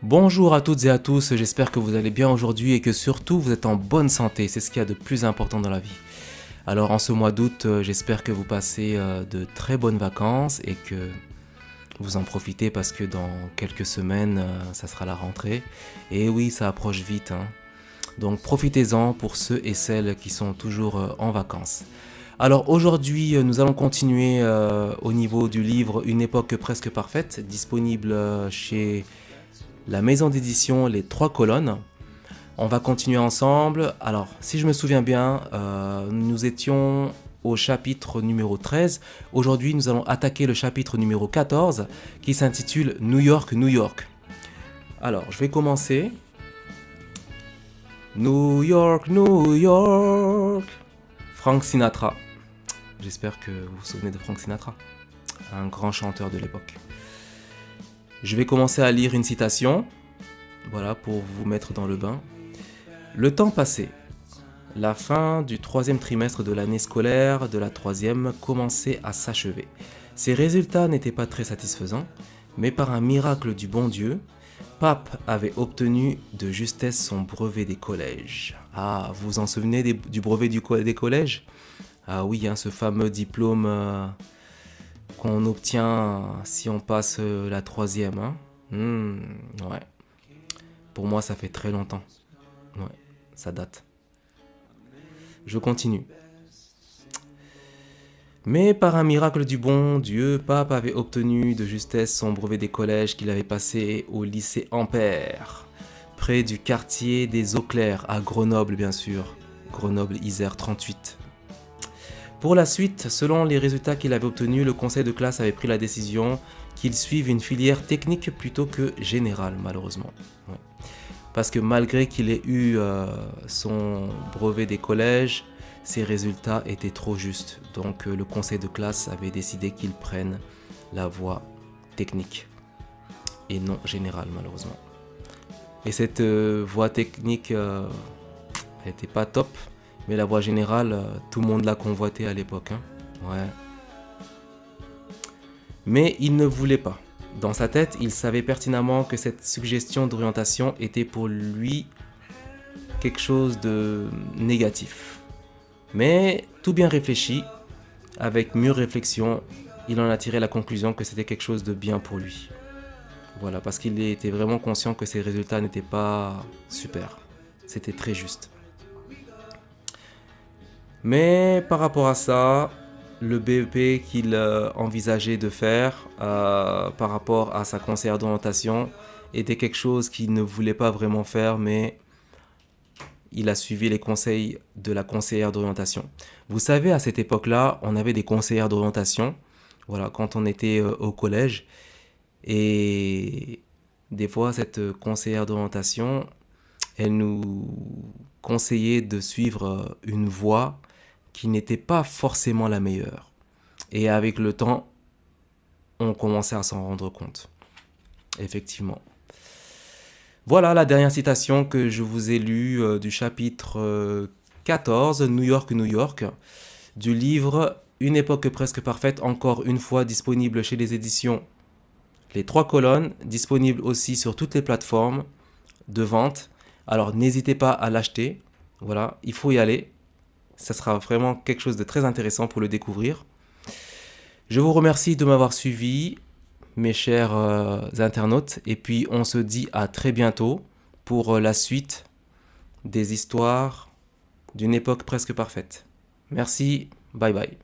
Bonjour à toutes et à tous, j'espère que vous allez bien aujourd'hui et que surtout vous êtes en bonne santé, c'est ce qu'il y a de plus important dans la vie. Alors en ce mois d'août, j'espère que vous passez de très bonnes vacances et que vous en profitez parce que dans quelques semaines, ça sera la rentrée. Et oui, ça approche vite, hein. Donc profitez-en pour ceux et celles qui sont toujours en vacances. Alors aujourd'hui, nous allons continuer au niveau du livre Une époque presque parfaite, disponible chez la maison d'édition Les Trois Colonnes. On va continuer ensemble. Alors, si je me souviens bien, nous étions au chapitre numéro 13. Aujourd'hui, nous allons attaquer le chapitre numéro 14 qui s'intitule New York, New York. Alors, je vais commencer. New York, New York. Frank Sinatra. J'espère que vous vous souvenez de Frank Sinatra, un grand chanteur de l'époque. Je vais commencer à lire une citation, voilà, pour vous mettre dans le bain. Le temps passait. La fin du troisième trimestre de l'année scolaire de la troisième commençait à s'achever. Ses résultats n'étaient pas très satisfaisants, mais par un miracle du bon Dieu, Pape avait obtenu de justesse son brevet des collèges. Ah, vous vous en souvenez du brevet des collèges? Ah oui, hein, ce fameux diplôme qu'on obtient si on passe la troisième. Hein. Ouais. Pour moi, ça fait très longtemps. Ouais, ça date. Je continue. Mais par un miracle du bon Dieu, Pape avait obtenu de justesse son brevet des collèges qu'il avait passé au lycée Ampère, près du quartier des Eaux Claires, à Grenoble bien sûr. Grenoble-Isère 38. Pour la suite, selon les résultats qu'il avait obtenus, le conseil de classe avait pris la décision qu'il suive une filière technique plutôt que générale, malheureusement. Ouais. Parce que malgré qu'il ait eu son brevet des collèges, ses résultats étaient trop justes. Donc le conseil de classe avait décidé qu'il prenne la voie technique et non générale, malheureusement. Et cette voie technique n'était pas top. Mais la voie générale, tout le monde l'a convoité à l'époque. Hein. Ouais. Mais il ne voulait pas. Dans sa tête, il savait pertinemment que cette suggestion d'orientation était pour lui quelque chose de négatif. Mais tout bien réfléchi, avec mûre réflexion, il en a tiré la conclusion que c'était quelque chose de bien pour lui. Voilà, parce qu'il était vraiment conscient que ses résultats n'étaient pas super. C'était très juste. Mais par rapport à ça, le BEP qu'il envisageait de faire par rapport à sa conseillère d'orientation était quelque chose qu'il ne voulait pas vraiment faire, mais il a suivi les conseils de la conseillère d'orientation. Vous savez, à cette époque-là, on avait des conseillères d'orientation, voilà, quand on était au collège. Et des fois, cette conseillère d'orientation, elle nous conseillait de suivre une voie qui n'était pas forcément la meilleure. Et avec le temps, on commençait à s'en rendre compte. Effectivement. Voilà la dernière citation que je vous ai lue du chapitre 14, New York, New York, du livre Une époque presque parfaite, encore une fois disponible chez les éditions Les Trois Colonnes, disponible aussi sur toutes les plateformes de vente. Alors n'hésitez pas à l'acheter. Voilà, il faut y aller. Ça sera vraiment quelque chose de très intéressant pour le découvrir. Je vous remercie de m'avoir suivi, mes chers internautes. Et puis on se dit à très bientôt pour la suite des histoires d'une époque presque parfaite. Merci, bye bye.